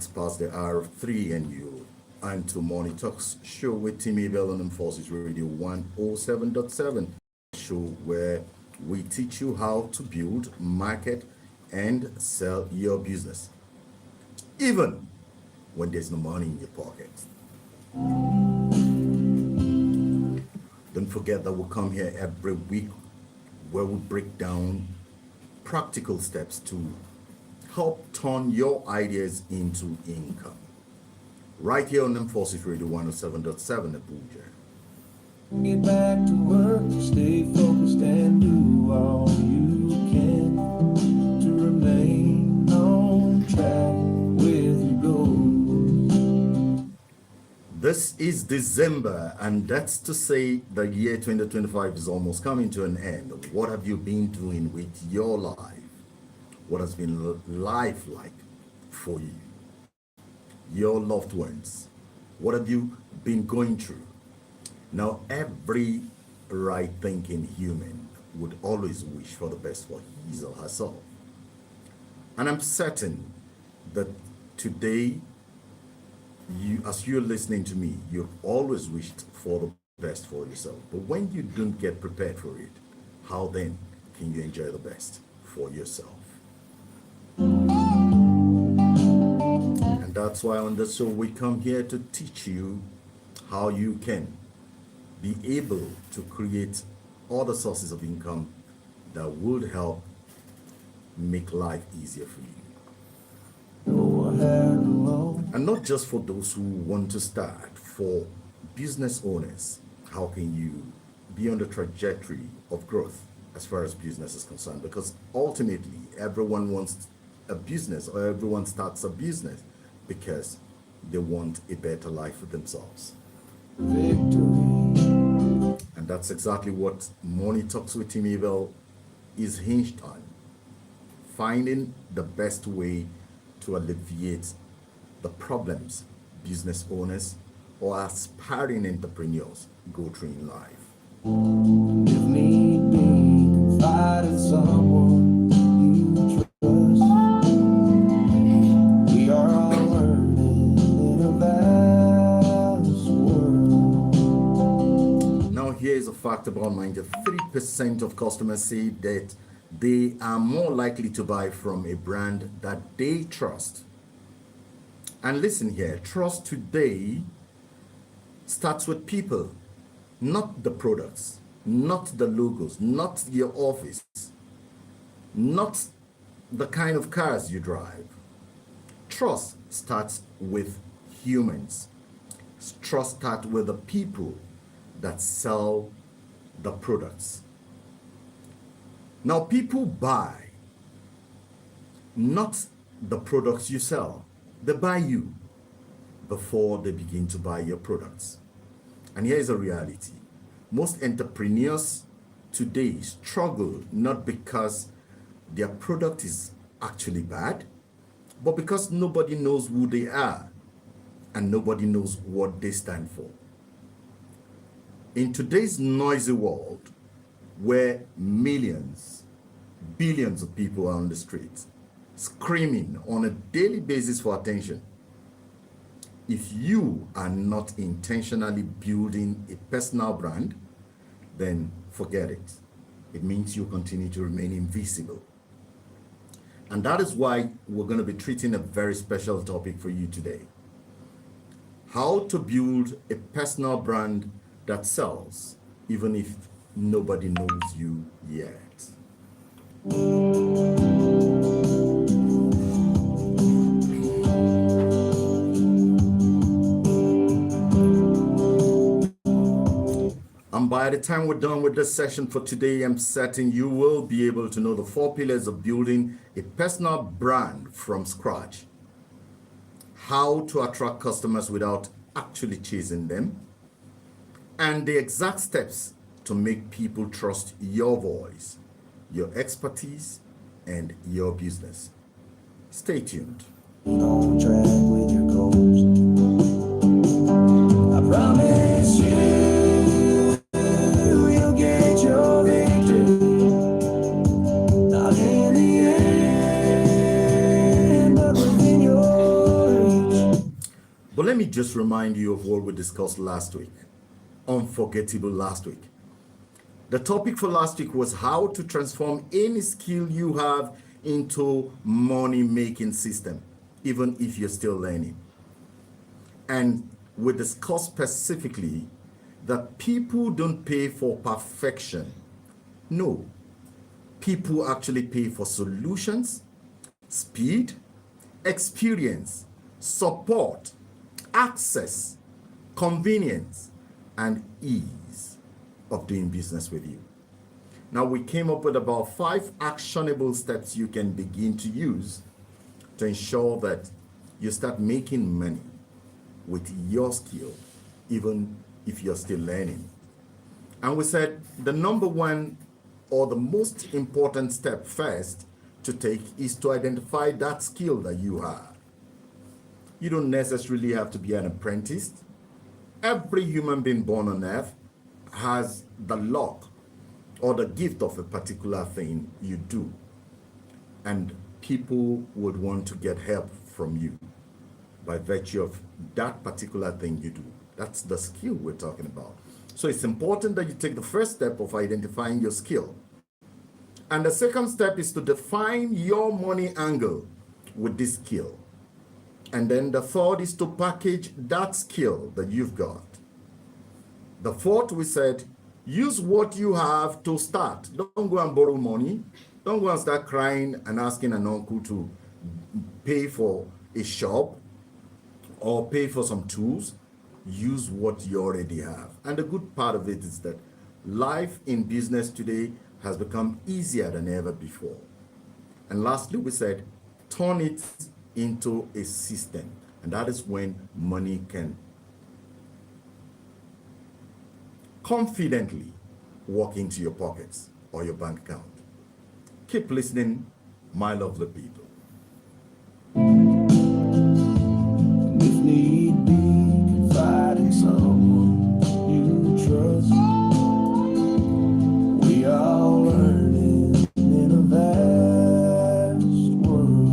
minutes past the hour of 3, and you are into Morning Talks show with Timmy Bell on Forces Radio 107.7, show where we teach you how to build, market, and sell your business, even when there's no money in your pocket. Don't forget that we'll come here every week where we break down practical steps to help turn your ideas into income. Right here on Forces Radio 107.7 Abuja. Get back to work, stay focused and do all you can to remain on track with your goals. This is December, and that's to say the year 2025 is almost coming to an end. What have you been doing with your life? What has been life like for you? Your loved ones? What have you been going through? Now, every right-thinking human would always wish for the best for his or herself. And I'm certain that today, as you're listening to me, you've always wished for the best for yourself. But when you don't get prepared for it, how then can you enjoy the best for yourself? And that's why on this show we come here to teach you how you can be able to create other sources of income that would help make life easier for you. And not just for those who want to start, for business owners, how can you be on the trajectory of growth as far as business is concerned? Because ultimately, everyone wants a business, or everyone starts a business because they want a better life for themselves. And that's exactly what Money Talks with Tim Abel is hinged on. Finding the best way to alleviate the problems business owners or aspiring entrepreneurs go through in life. If need be, confide in someone you trust. We are all learning in a vast world. Now, here is a fact about 93% of customers say that they are more likely to buy from a brand that they trust. And listen here, trust today starts with people, not the products, not the logos, not your office, not the kind of cars you drive. Trust starts with humans. Trust starts with the people that sell the products. Now, people buy not the products you sell. They buy you before they begin to buy your products. And here's a reality. Most entrepreneurs today struggle not because their product is actually bad, but because nobody knows who they are and nobody knows what they stand for. In today's noisy world, where millions, billions of people are on the streets, screaming on a daily basis for attention, if you are not intentionally building a personal brand, then forget it. It means you continue to remain invisible. And that is why we're going to be treating a very special topic for you today. How to build a personal brand that sells, even if nobody knows you yet. And by the time we're done with this session for today, I'm certain you will be able to know the 4 pillars of building a personal brand from scratch. How to attract customers without actually chasing them. And the exact steps to make people trust your voice, your expertise, and your business. Stay tuned. On track with your goals. I promise you'll get your victory. Not in the end, but within your let me just remind you of what we discussed last week. Unforgettable last week. The topic for last week was how to transform any skill you have into money-making system, even if you're still learning. And we discussed specifically that people don't pay for perfection. No, people actually pay for solutions, speed, experience, support, access, convenience, and ease of doing business with you. Now, we came up with about 5 actionable steps you can begin to use to ensure that you start making money with your skill, even if you're still learning. And we said the number one or the most important step first to take is to identify that skill that you have. You don't necessarily have to be an apprentice. Every human being born on earth has the luck or the gift of a particular thing you do. And people would want to get help from you by virtue of that particular thing you do. That's the skill we're talking about. So it's important that you take the first step of identifying your skill. And the second step is to define your money angle with this skill. And then the third is to package that skill that you've got. The fourth, we said, use what you have to start. Don't go and borrow money. Don't go and start crying and asking an uncle to pay for a shop or pay for some tools. Use what you already have. And the good part of it is that life in business today has become easier than ever before. And lastly, we said, turn it into a system. And that is when money can confidently walk into your pockets or your bank account. Keep listening, my lovely people. If need be, confide in someone you trust. We all learning in a vast world.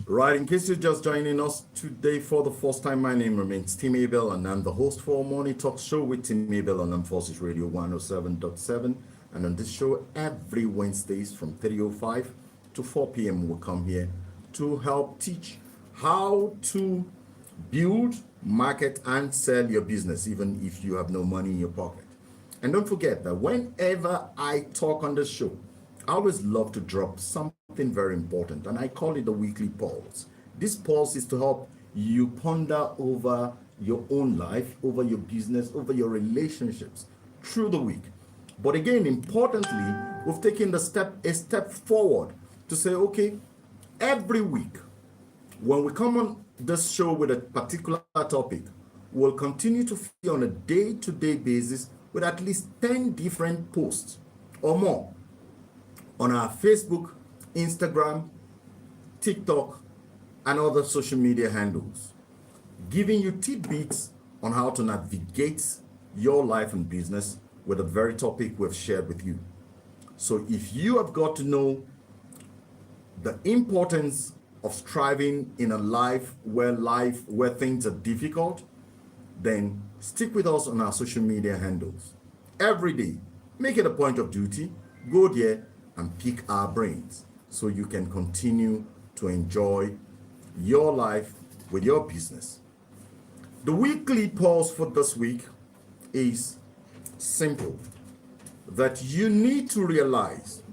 Right, in case you're just joining us today for the first time, my name remains Tim Abel, and I'm the host for Morning Talk Show with Tim Abel on Armed Forces Radio 107.7. And on this show, every Wednesdays from 3:05 to 4 p.m., we'll come here to help teach how to build, market, and sell your business, even if you have no money in your pocket. And don't forget that whenever I talk on this show, I always love to drop something very important, and I call it the weekly pulse. This pulse is to help you ponder over your own life, over your business, over your relationships through the week. But again, importantly, we've taken a step forward to say, okay, every week, when we come on this show with a particular topic, we'll continue to feed on a day-to-day basis with at least 10 different posts or more on our Facebook, Instagram, TikTok, and other social media handles, giving you tidbits on how to navigate your life and business with the very topic we've shared with you. So if you have got to know the importance of striving in a life where things are difficult, then stick with us on our social media handles. Every day, make it a point of duty, go there and pick our brains so you can continue to enjoy your life with your business. The weekly pulse for this week is simple, that you need to realize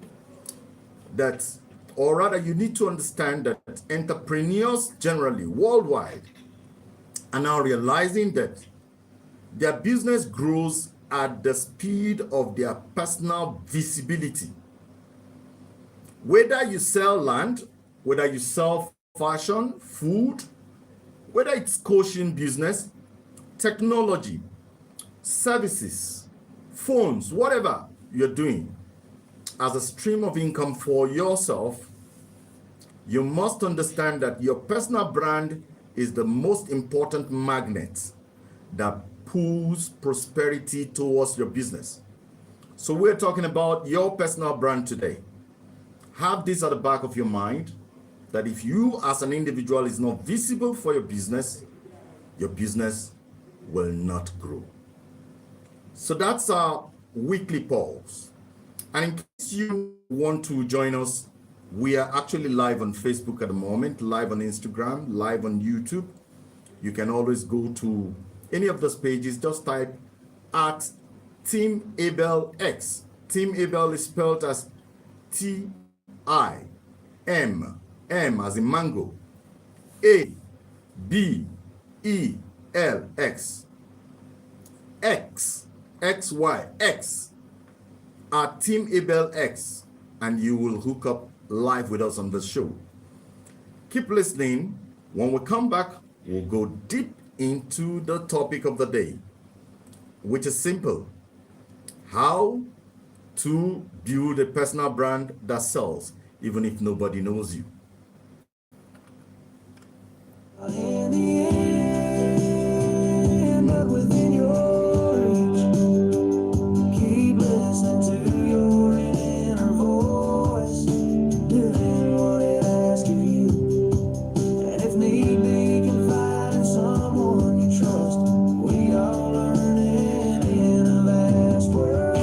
that, or rather you need to understand that entrepreneurs generally worldwide are now realizing that their business grows at the speed of their personal visibility. Whether you sell land, whether you sell fashion, food, whether it's coaching business, technology, services, phones, whatever you're doing as a stream of income for yourself, you must understand that your personal brand is the most important magnet that pulls prosperity towards your business. So we're talking about your personal brand today. Have this at the back of your mind. that if you as an individual is not visible for your business will not grow. So that's our weekly pulse. And in case you want to join us, we are actually live on Facebook at the moment, live on Instagram, live on YouTube. You can always go to any of those pages, just type at Team Abel X. Team Abel is spelled as Tim as in mango, ABELX, X at Team Abel X, and you will hook up live with us on the show. Keep listening. When we come back, we'll go deep into the topic of the day, which is simple: how to build a personal brand that sells even if nobody knows you. In the end, but within your reach, keep listening to your inner voice, doing what it asks of you. And if need be, confide in someone you trust. We all learning in a vast world.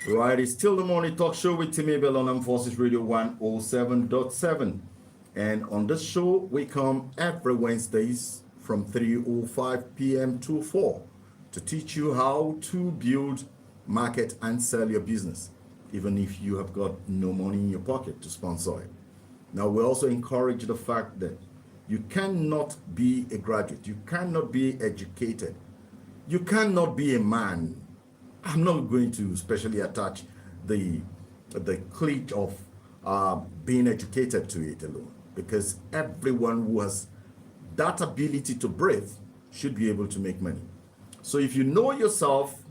Right, it's still the morning talk show with Tim Abel on Armed Forces Radio 107.7. And on this show, we come every Wednesdays from 3:05 p.m. to 4 to teach you how to build, market, and sell your business, even if you have got no money in your pocket to sponsor it. Now, we also encourage the fact that you cannot be a graduate, you cannot be educated, you cannot be a man. I'm not going to specially attach the clique of being educated to it alone, because everyone who has that ability to breathe should be able to make money. So if you know yourself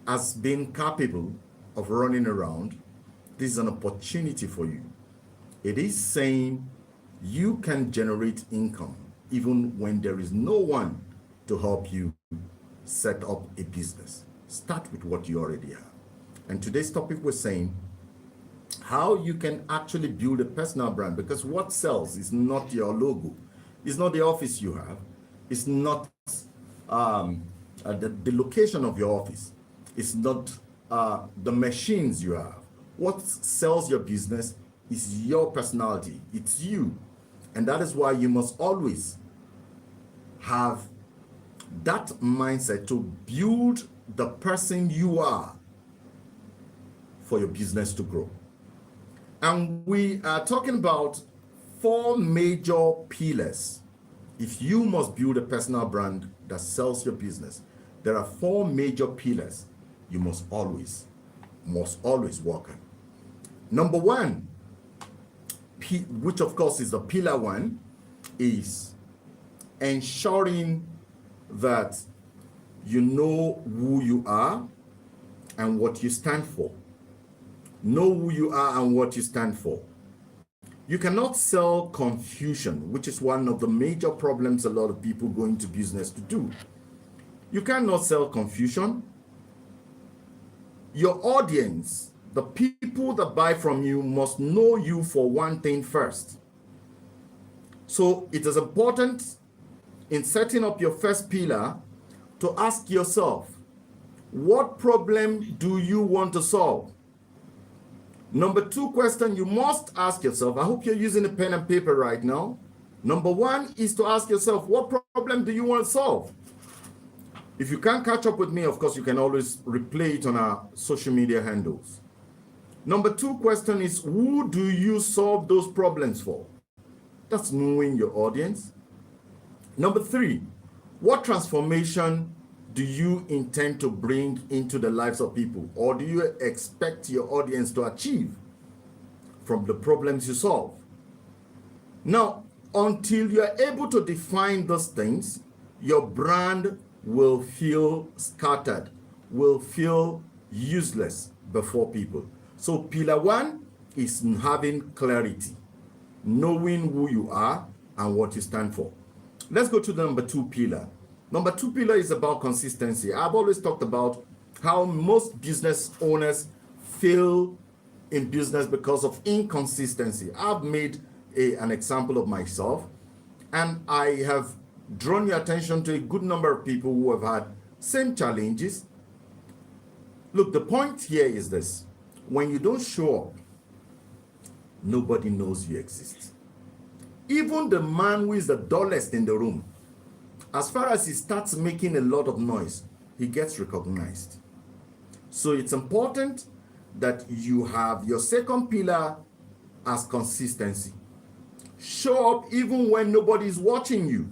as being capable of running around, this is an opportunity for you. It is saying you can generate income even when there is no one to help you set up a business. Start with what you already have. And today's topic we're saying how you can actually build a personal brand, because what sells is not your logo, it's not the office you have, it's not the location of your office, it's not the machines you have. What sells your business is your personality, it's you. And that is why you must always have that mindset to build the person you are for your business to grow. And we are talking about 4 major pillars. If you must build a personal brand that sells your business, there are 4 major pillars you must always work on. Number 1, which of course is the pillar 1, is ensuring that you know who you are and what you stand for. Know who you are and what you stand for. You cannot sell confusion, which is one of the major problems a lot of people go into business to do. You cannot sell confusion. Your audience, the people that buy from you, must know you for one thing first. So it is important in setting up your first pillar to ask yourself, what problem do you want to solve? Number 2 question you must ask yourself, I hope you're using a pen and paper right now. Number 1 is to ask yourself, what problem do you want to solve? If you can't catch up with me, of course, you can always replay it on our social media handles. Number 2 question is, who do you solve those problems for? That's knowing your audience. Number 3, what transformation do you intend to bring into the lives of people, or do you expect your audience to achieve from the problems you solve? Now, until you are able to define those things, your brand will feel scattered, will feel useless before people. So pillar 1 is having clarity, knowing who you are and what you stand for. Let's go to the number 2 pillar, Number two pillar is about consistency. I've always talked about how most business owners fail in business because of inconsistency. I've made an example of myself, and I have drawn your attention to a good number of people who have had same challenges. Look, the point here is this: when you don't show up, nobody knows you exist. Even the man who is the dullest in the room, as far as he starts making a lot of noise, he gets recognized. So it's important that you have your second pillar as consistency. Show up even when nobody is watching you.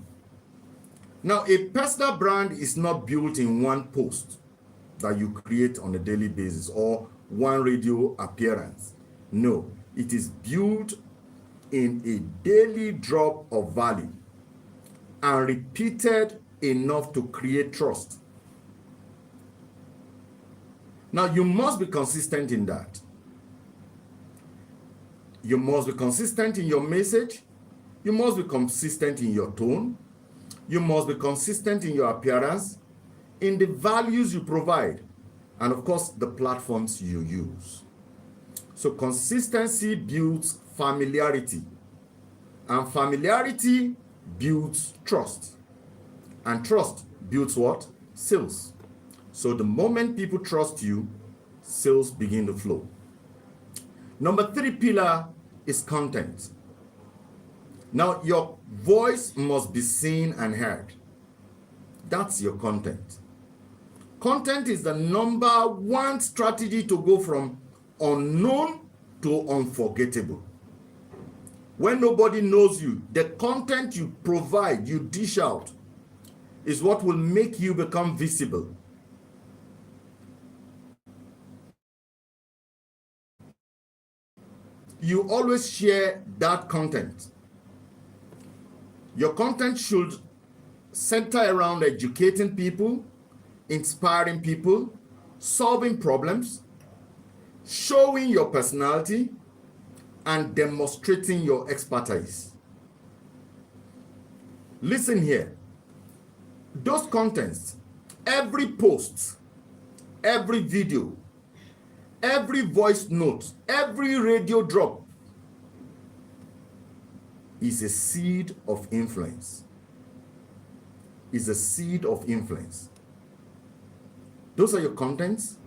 Now, a personal brand is not built in one post that you create on a daily basis or one radio appearance. No, it is built in a daily drop of value and repeated enough to create trust. Now, you must be consistent in that. You must be consistent in your message. You must be consistent in your tone. You must be consistent in your appearance, in the values you provide, and of course, the platforms you use. So consistency builds familiarity, and familiarity builds trust, and trust builds what? Sales. So the moment people trust you, sales begin to flow. Number three pillar is content. Now, your voice must be seen and heard. That's your content. Content is the number one strategy to go from unknown to unforgettable. When nobody knows you, the content you provide, you dish out, is what will make you become visible. You always share that content. Your content should center around educating people, inspiring people, solving problems, showing your personality, and demonstrating your expertise. Listen here. Those contents, every post, every video, every voice note, every radio drop is a seed of influence. Is a seed of influence. Those are your contents,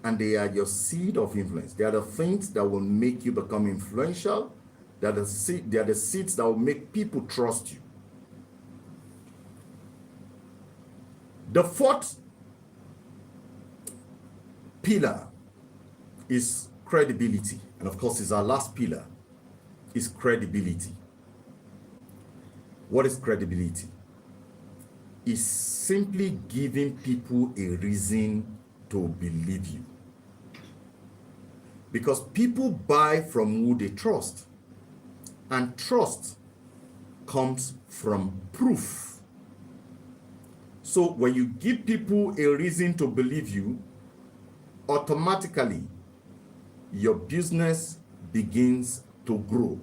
and they are your seed of influence. They are the things that will make you become influential. They are the seeds that will make people trust you. The fourth pillar is credibility. And of course, it's our last pillar, is credibility. What is credibility? It's simply giving people a reason to believe you. Because people buy from who they trust. And trust comes from proof. So when you give people a reason to believe you, automatically your business begins to grow.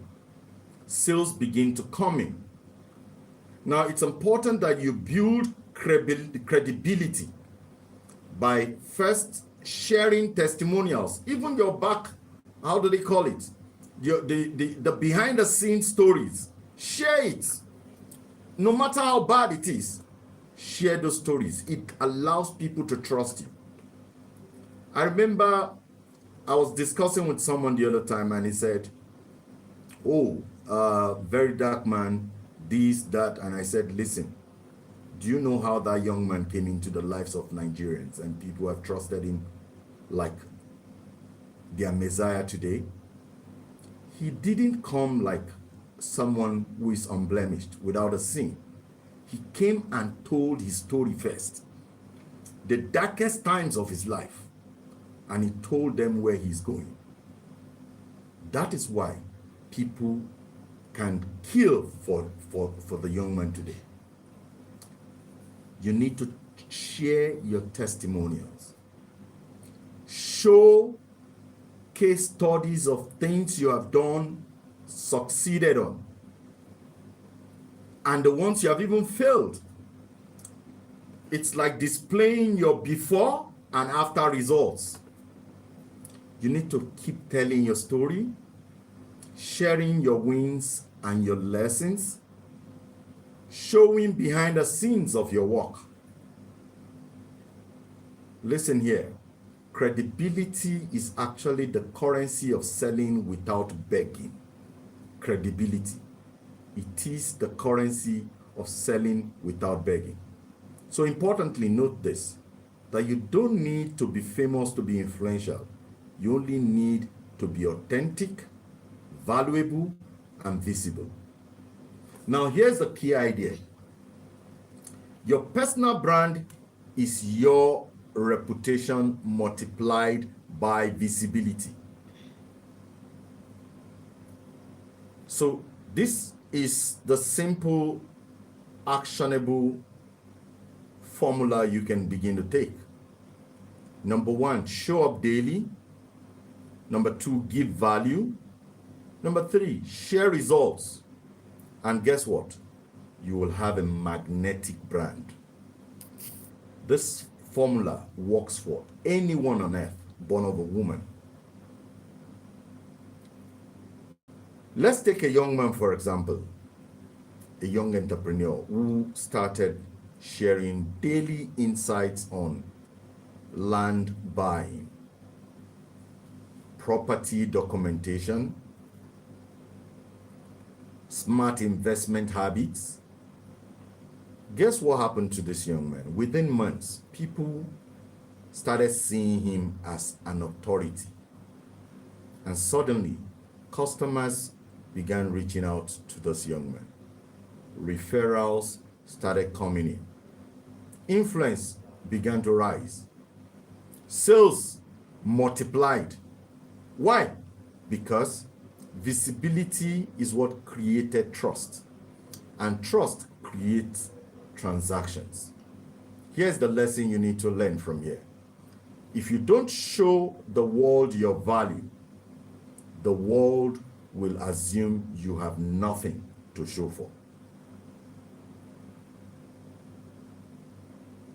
Sales begin to come in. Now, it's important that you build credibility by first sharing testimonials, even your back, how do they call it? The behind the scenes stories. Share it. No matter how bad it is, share those stories. It allows people to trust you. I remember I was discussing with someone the other time, and he said, oh, very dark man, this, that. And I said, listen, do you know how that young man came into the lives of Nigerians and people have trusted him like their Messiah today? He didn't come like someone who is unblemished, without a sin. He came and told his story first, the darkest times of his life, and he told them where he's going. That is why people can kill for the young man today. You need to share your testimonials. Show case studies of things you have done, succeeded on, and the ones you have even failed. It's like displaying your before and after results. You need to keep telling your story, sharing your wins and your lessons, showing behind the scenes of your work. Listen here. Credibility is actually the currency of selling without begging. Credibility. It is the currency of selling without begging. So importantly, note this, that you don't need to be famous to be influential. You only need to be authentic, valuable, and visible. Now, here's the key idea. Your personal brand is your reputation multiplied by visibility. So this is the simple, actionable formula you can begin to take. Number one, show up daily. Number two, give value. Number three, share results. And guess what? You will have a magnetic brand. This formula works for anyone on earth born of a woman. Let's take a young man, for example, a young entrepreneur who started sharing daily insights on land buying, property documentation, smart investment habits. Guess what happened to this young man? Within months, people started seeing him as an authority. And suddenly, customers began reaching out to this young man. Referrals started coming in. Influence began to rise. Sales multiplied. Why? Because visibility is what created trust, and trust creates transactions. Here's the lesson you need to learn from here. If you don't show the world your value, the world will assume you have nothing to show for.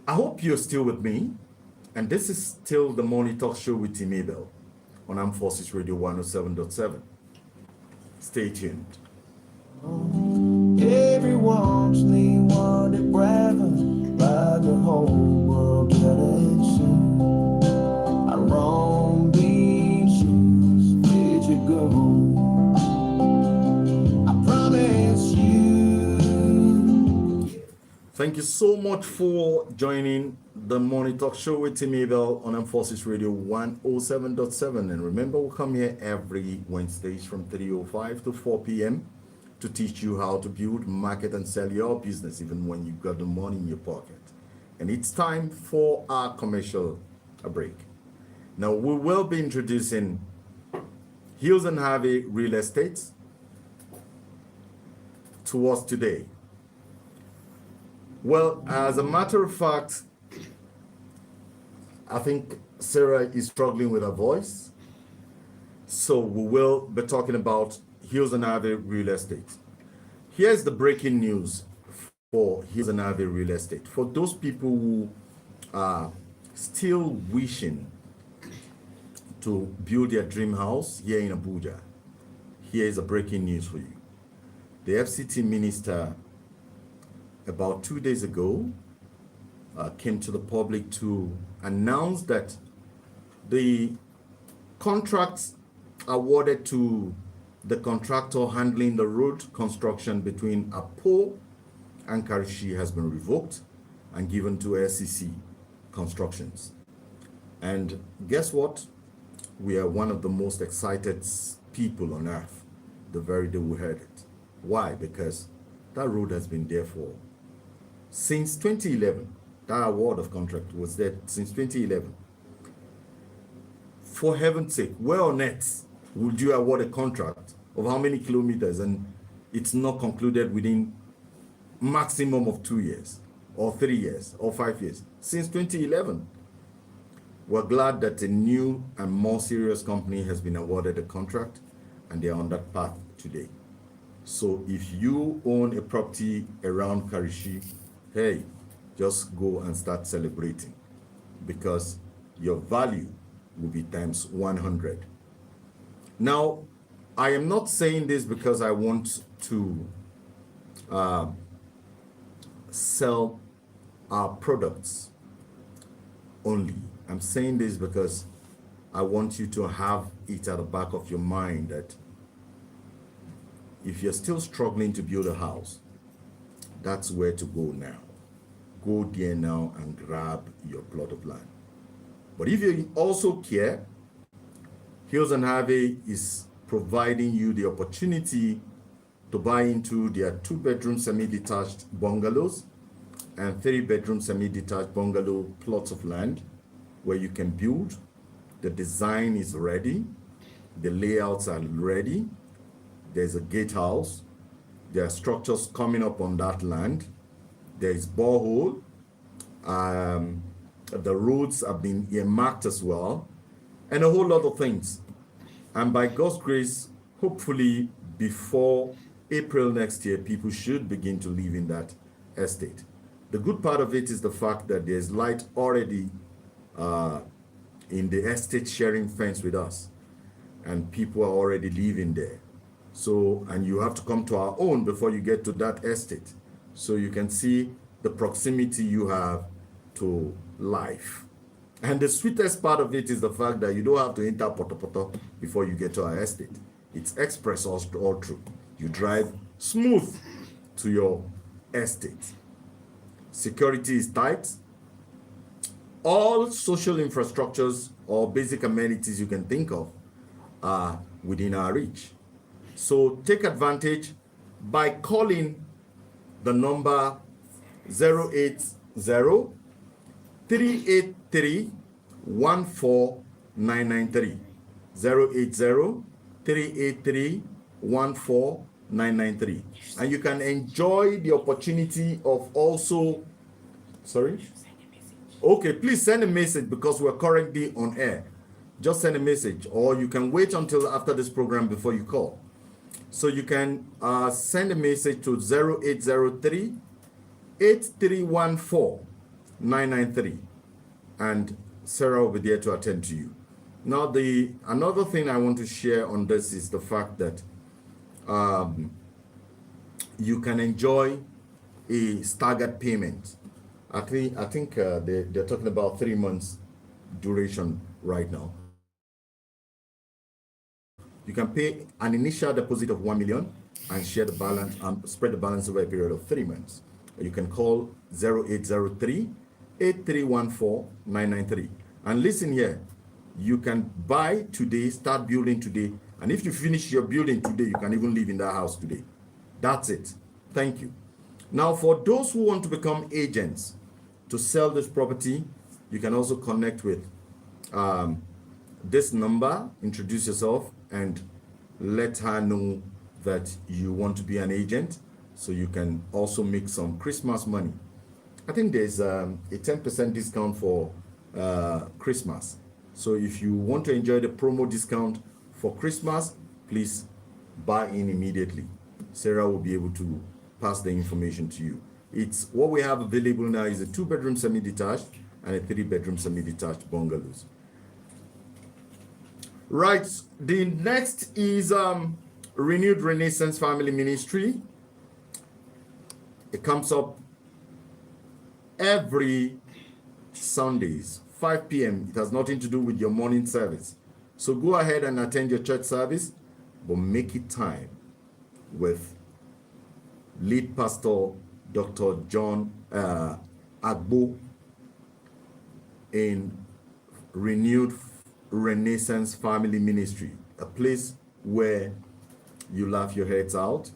I hope you're still with me, and this is still the Morning Talk Show with Tim Abel on Armed Forces Radio 107.7. Stay tuned. Everyone's they wanted brother, by the whole world getting soon. I roam beaches, did you go? I promise you. Thank you so much for joining the Morning Talk Show with Tim Abel on Armed Forces Radio 107.7. And remember, we'll come here every Wednesdays from 3:05 to 4 p.m. to teach you how to build, market, and sell your business even when you've got the money in your pocket. And it's time for our commercial break. Now, we will be introducing Hills and Harvey Real Estate to us today. Well, as a matter of fact, I think Sarah is struggling with her voice. So we will be talking about Hills and Harvey Real Estate. Here's the breaking news for Hills and Harvey Real Estate. For those people who are still wishing to build their dream house here in Abuja, here is a breaking news for you. The FCT minister about 2 days ago came to the public to announce that the contracts awarded to the contractor handling the road construction between Apo and Karishi has been revoked and given to SCC Constructions. And guess what? We are one of the most excited people on earth the very day we heard it. Why? Because that road has been there for since 2011. That award of contract was there since 2011. For heaven's sake, where on earth would you award a contract of how many kilometers and it's not concluded within maximum of 2 years or 3 years or 5 years? Since 2011. We're glad that a new and more serious company has been awarded a contract and they're on that path today. So if you own a property around Karishi, hey, just go and start celebrating, because your value will be times 100. Now, I am not saying this because I want to sell our products only. I'm saying this because I want you to have it at the back of your mind that if you're still struggling to build a house, that's where to go now. Go there now and grab your plot of land. But if you also care, Hills and Harvey is providing you the opportunity to buy into their 2-bedroom semi-detached bungalows and 3-bedroom semi-detached bungalow plots of land where you can build. The design is ready, the layouts are ready, there's a gatehouse, there are structures coming up on that land, there is borehole, the roads have been earmarked as well, and a whole lot of things. And by God's grace, hopefully before April next year, people should begin to live in that estate. The good part of it is the fact that there's light already in the estate sharing fence with us, and people are already living there. So, and you have to come to our own before you get to that estate. So you can see the proximity you have to life. And the sweetest part of it is the fact that you don't have to enter Poto before you get to our estate. It's express all through. You drive smooth to your estate. Security is tight. All social infrastructures or basic amenities you can think of are within our reach. So take advantage by calling the number 080 383 14993. 080 383 14993. And you can enjoy the opportunity of also, sorry? Okay, please send a message because we're currently on air. Just send a message, or you can wait until after this program before you call. So you can send a message to 0803 8314 993, and Sarah will be there to attend to you. Now, another thing I want to share on this is the fact that you can enjoy a staggered payment. I think they're talking about 3 months duration right now. You can pay an initial deposit of 1 million and share the balance and spread the balance over a period of 3 months. You can call 0803 8314 993. And listen here, you can buy today, start building today, and if you finish your building today, you can even live in that house today. That's it. Thank you. Now, for those who want to become agents to sell this property, you can also connect with this number, introduce yourself, and let her know that you want to be an agent so you can also make some Christmas money. I think there's a 10% discount for Christmas. So if you want to enjoy the promo discount for Christmas, please buy in immediately. Sarah will be able to pass the information to you. It's what we have available now is a 2-bedroom semi-detached and a 3-bedroom semi-detached bungalows. Right, the next is Renewed Renaissance Family Ministry. It comes up every Sundays, 5 p.m. It has nothing to do with your morning service. So go ahead and attend your church service, but make it time with lead pastor Dr. John Agbo in Renewed Renaissance Family Ministry, a place where you laugh your heads out,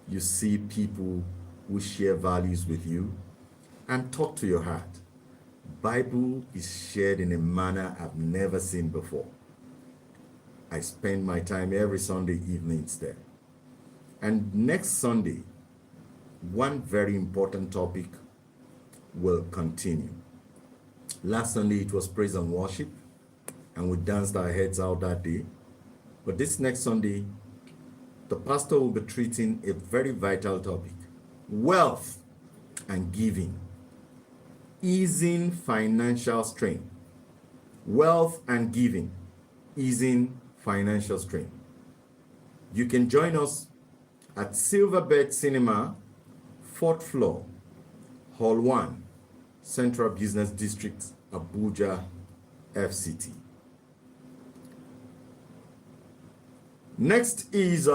you see people who share values with you, and talk to your heart. Bible is shared in a manner I've never seen before. I spend my time every Sunday evenings there. And next Sunday, one very important topic will continue. Last Sunday, it was praise and worship, and we danced our heads out that day. But this next Sunday, the pastor will be treating a very vital topic: wealth and giving. easing financial strain. Wealth and giving, easing financial strain. You can join us at Silverbird Cinema, 4th floor, Hall 1, Central Business District, Abuja, FCT. Next is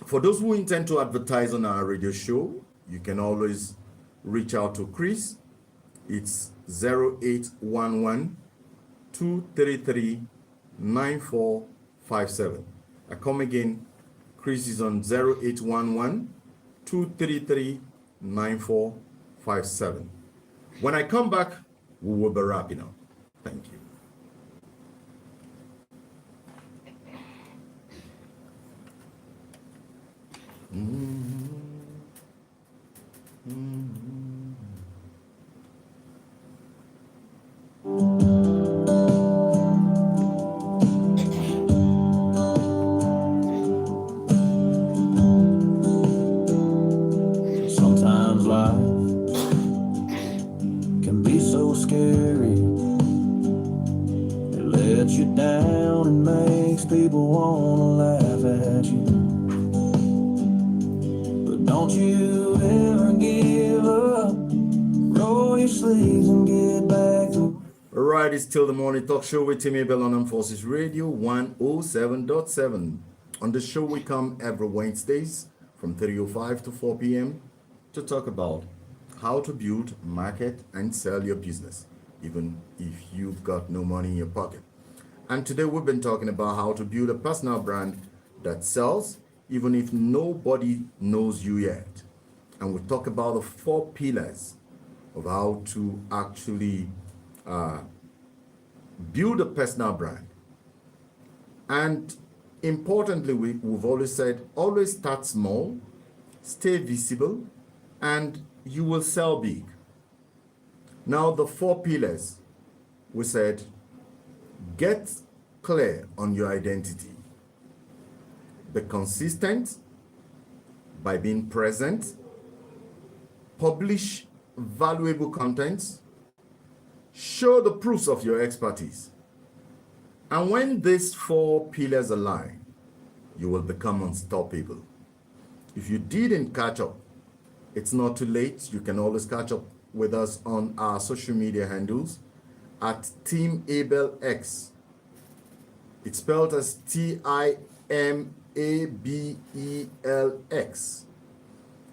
for those who intend to advertise on our radio show, you can always reach out to Chris. It's 0811 233 9457. I come again. Chris is on 0811 233 9457. When I come back, we will be wrapping up. Thank you. Sometimes life can be so scary. It lets you down and makes people wanna laugh at you. But don't you ever give up. Roll your sleeves and get back to. All right, it's still the morning talk show with Timmy Bell on Armed Forces Radio 107.7. On the show, we come every Wednesdays from 3:05 to 4 p.m. to talk about how to build, market, and sell your business, even if you've got no money in your pocket. And today we've been talking about how to build a personal brand that sells, even if nobody knows you yet. And we talk about the 4 pillars of how to actually build a personal brand. And importantly, we've always said, always start small, stay visible, and you will sell big. Now, the 4 pillars, we said, get clear on your identity. Be consistent by being present, publish valuable content, show the proofs of your expertise. And when these 4 pillars align, you will become unstoppable. If you didn't catch up, it's not too late. You can always catch up with us on our social media handles at Team Abel X. It's spelled as TIMABELX.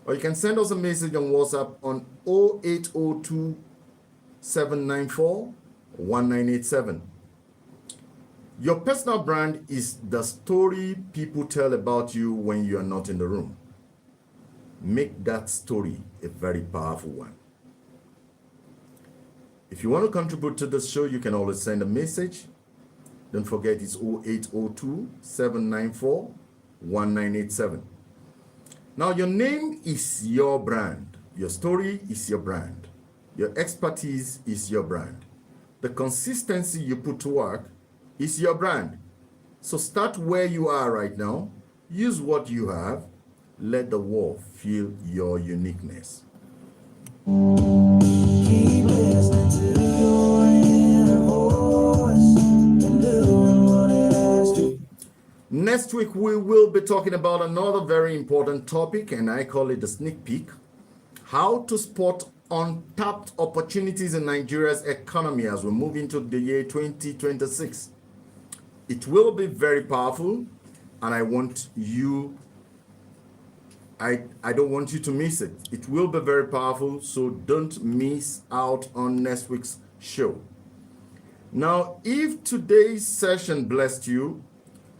Or you can send us a message on WhatsApp on 0802 794 1987. Your personal brand is the story people tell about you when you are not in the room. Make that story a very powerful one. If you want to contribute to the show, you can always send a message. Don't forget it's 0802 794 1987. Now, your name is your brand. Your story is your brand. Your expertise is your brand. The consistency you put to work is your brand. So start where you are right now. Use what you have. Let the world feel your uniqueness. Keep listening to your inner voice and doing what it asks you. Next week, we will be talking about another very important topic, and I call it the sneak peek. How to spot untapped opportunities in Nigeria's economy as we move into the year 2026. It will be very powerful, and I don't want you to miss it. It will be very powerful, so don't miss out on next week's show. Now, if today's session blessed you,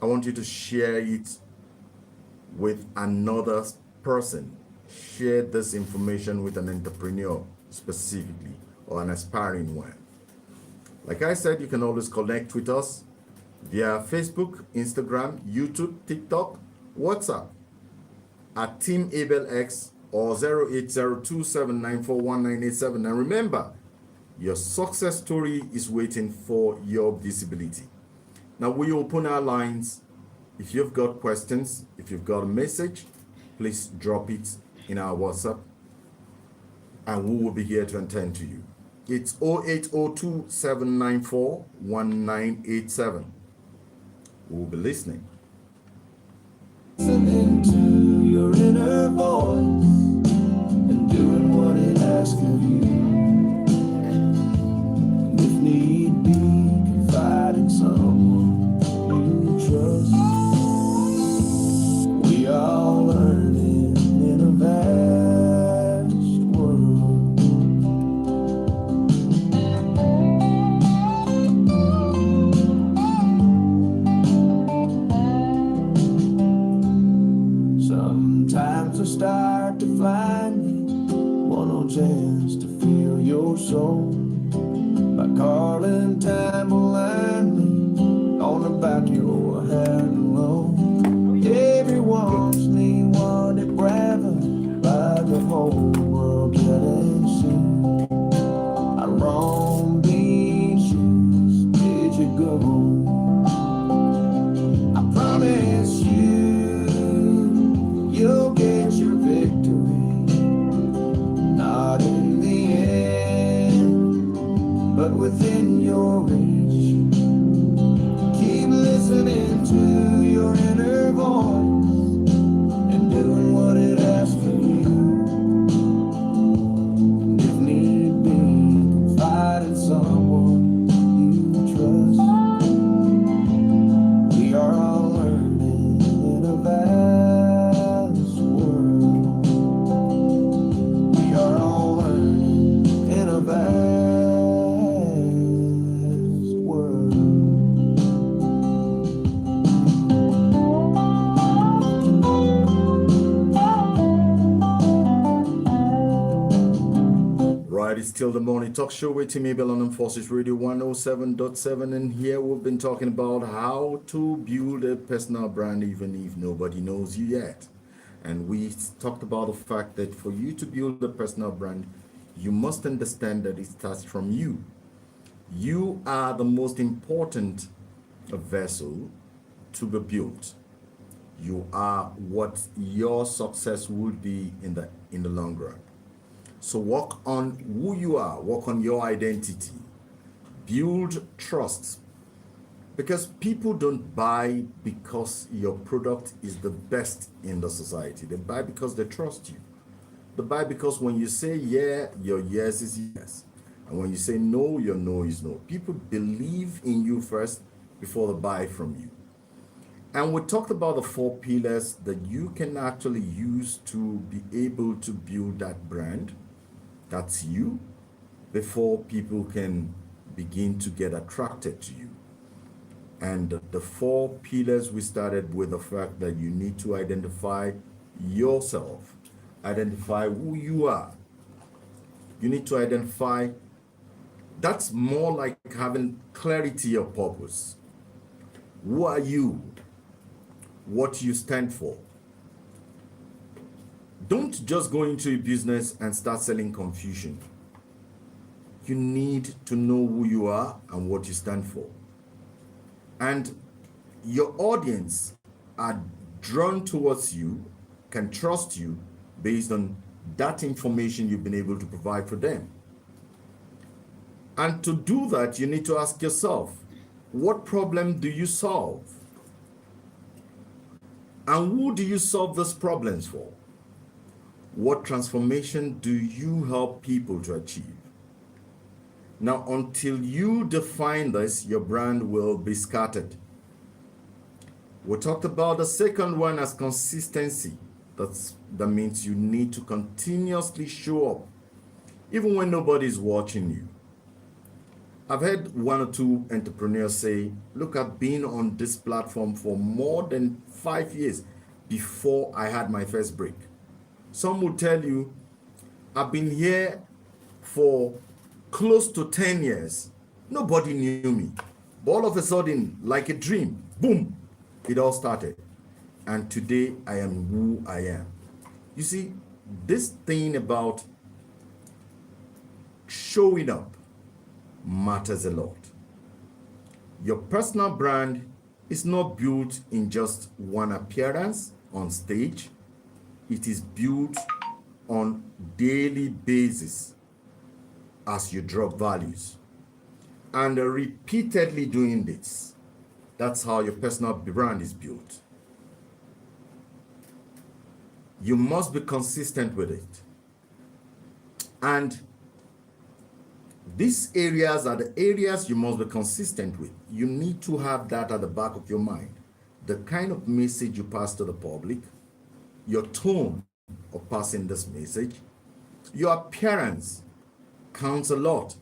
I want you to share it with another person. Share this information with an entrepreneur specifically, or an aspiring one. Like I said, you can always connect with us via Facebook, Instagram, YouTube, TikTok, WhatsApp at Team Abel X or 080279411987. And remember, your success story is waiting for your visibility. Now we open our lines. If you've got questions, if you've got a message, please drop it in our WhatsApp. and we will be here to attend to you. It's 0802 794 1987. We'll be listening. Listening to your inner voice and doing what it asks of you. And if need be, confiding someone you trust. We all learning in a vast world. Sometimes I start to find me one old chance to feel your soul by Carlin time blindly on about your high and low. Everyone's me wanted braver by the whole world can see. I roam these shoes, did you go? I promise you, you'll get your victory. Not in the end, but within your reach. Keep listening to your inner voice and doing what it asks of you. And if need be, confide in someone you trust. We are all learning in a vast world. We are all learning in a vast world. Right, it's still the morning talk show with Timmy Bell on Forces Radio 107.7, and here we've been talking about how to build a personal brand even if nobody knows you yet. And we talked about the fact that for you to build a personal brand, you must understand that it starts from you. You are the most important vessel to be built. You are what your success would be in the long run. So work on who you are, work on your identity, build trust. Because people don't buy because your product is the best in the society. They buy because they trust you. They buy because when you say yeah, your yes is yes. And when you say no, your no is no. People believe in you first before they buy from you. And we talked about the 4 pillars that you can actually use to be able to build that brand. That's you, before people can begin to get attracted to you. And the 4 pillars, we started with the fact that you need to identify yourself, identify who you are. You need to identify, that's more like having clarity of purpose. Who are you? What you stand for? Don't just go into a business and start selling confusion. You need to know who you are and what you stand for. And your audience are drawn towards you, can trust you based on that information you've been able to provide for them. And to do that, you need to ask yourself, what problem do you solve? And who do you solve those problems for? What transformation do you help people to achieve? Now, until you define this, your brand will be scattered. We talked about the second one as consistency. That means you need to continuously show up, even when nobody's watching you. I've heard 1 or 2 entrepreneurs say, look, I've been on this platform for more than 5 years before I had my first break. Some will tell you, I've been here for close to 10 years. Nobody knew me. But all of a sudden, like a dream, boom, it all started. And today I am who I am. You see, this thing about showing up matters a lot. Your personal brand is not built in just one appearance on stage. It is built on daily basis as you drop values. And repeatedly doing this, that's how your personal brand is built. You must be consistent with it. And these areas are the areas you must be consistent with. You need to have that at the back of your mind. The kind of message you pass to the public, your tone of passing this message, your appearance counts a lot.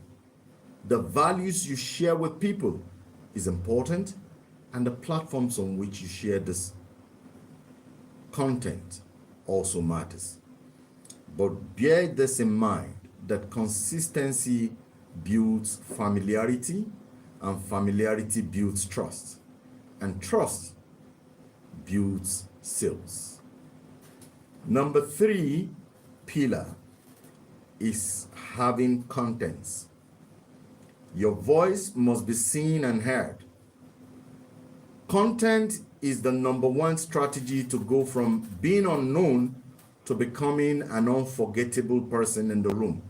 The values you share with people is important, and the platforms on which you share this content also matters. But bear this in mind that consistency builds familiarity, and familiarity builds trust, and trust builds sales. Number 3 pillar is having contents. Your voice must be seen and heard. Content is the number 1 strategy to go from being unknown to becoming an unforgettable person in the room.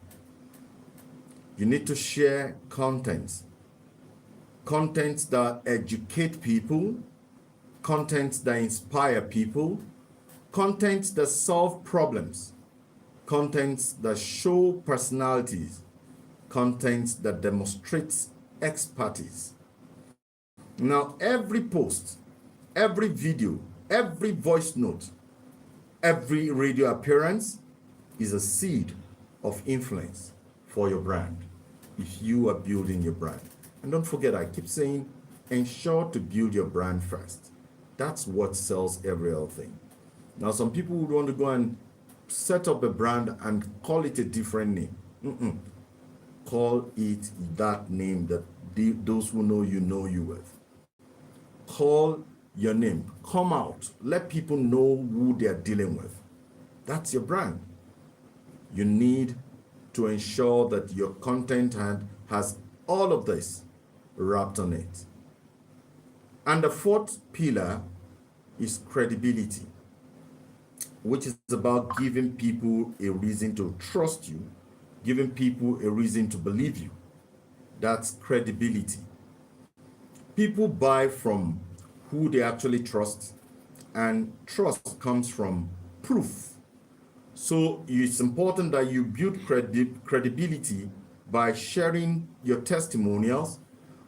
You need to share contents that educate people, contents that inspire people, contents that solve problems, contents that show personalities, contents that demonstrates expertise. Now, every post, every video, every voice note, every radio appearance is a seed of influence for your brand if you are building your brand. And don't forget, I keep saying, ensure to build your brand first. That's what sells every other thing. Now, some people would want to go and set up a brand and call it a different name. Call it that name that those who know you with. Call your name. Come out. Let people know who they are dealing with. That's your brand. You need to ensure that your content has all of this wrapped on it. And the 4th pillar is credibility, which is about giving people a reason to trust you, giving people a reason to believe you. That's credibility. People buy from who they actually trust, and trust comes from proof. So it's important that you build credibility by sharing your testimonials,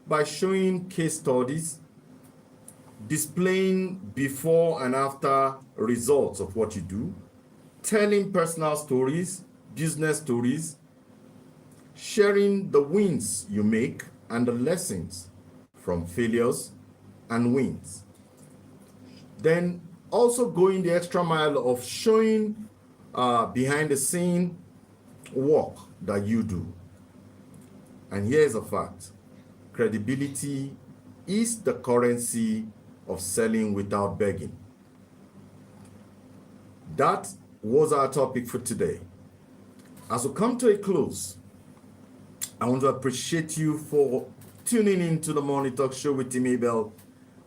by showing case studies, displaying before and after results of what you do, telling personal stories, business stories, sharing the wins you make and the lessons from failures and wins. Then also going the extra mile of showing behind the scene work that you do. And here's a fact: credibility is the currency of selling without begging. That was our topic for today. As we come to a close, I want to appreciate you for tuning in to the Morning Talk Show with Tim Abel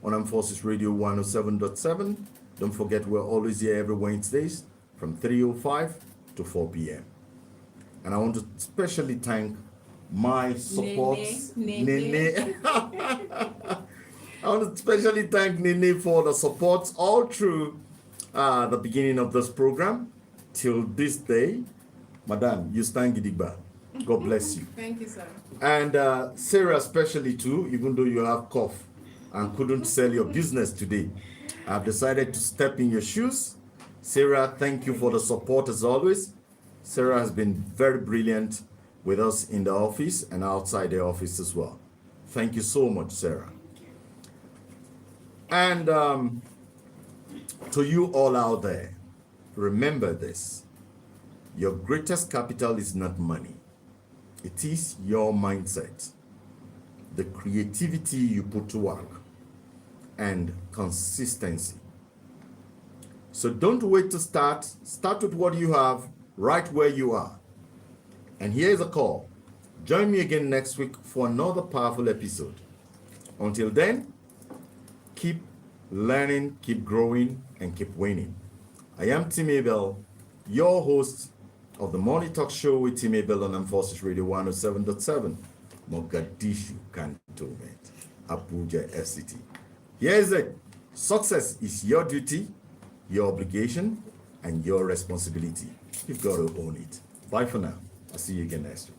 on Armed Forces Radio 107.7. Don't forget, we're always here every Wednesdays from 3:05 to 4 p.m. And I want to especially thank my supports, Nene. I want to especially thank Nene for the support all through the beginning of this program till this day. Madam, you stand gidigba. God bless you. Thank you, sir. And Sarah especially too, even though you have cough and couldn't sell your business today. I've decided to step in your shoes. Sarah, thank you for the support as always. Sarah has been very brilliant with us in the office and outside the office as well. Thank you so much, Sarah. And to you all out there, remember this: your greatest capital is not money. It is your mindset, the creativity you put to work, and consistency. So don't wait to start. Start with what you have right where you are. And here's a call. Join me again next week for another powerful episode. Until then, keep learning, keep growing, and keep winning. I am Tim Abel, your host of the Morning Talk Show with Team Abel on Forces Radio 107.7, Mogadishu, Cantonment, Abuja, FCT. Here is it. Success is your duty, your obligation, and your responsibility. You've got to own it. Bye for now. I'll see you again next week.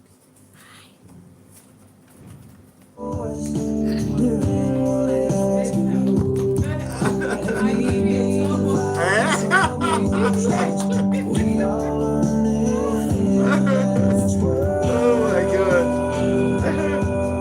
voice, doing what it asks of you. I need it so much. Tell me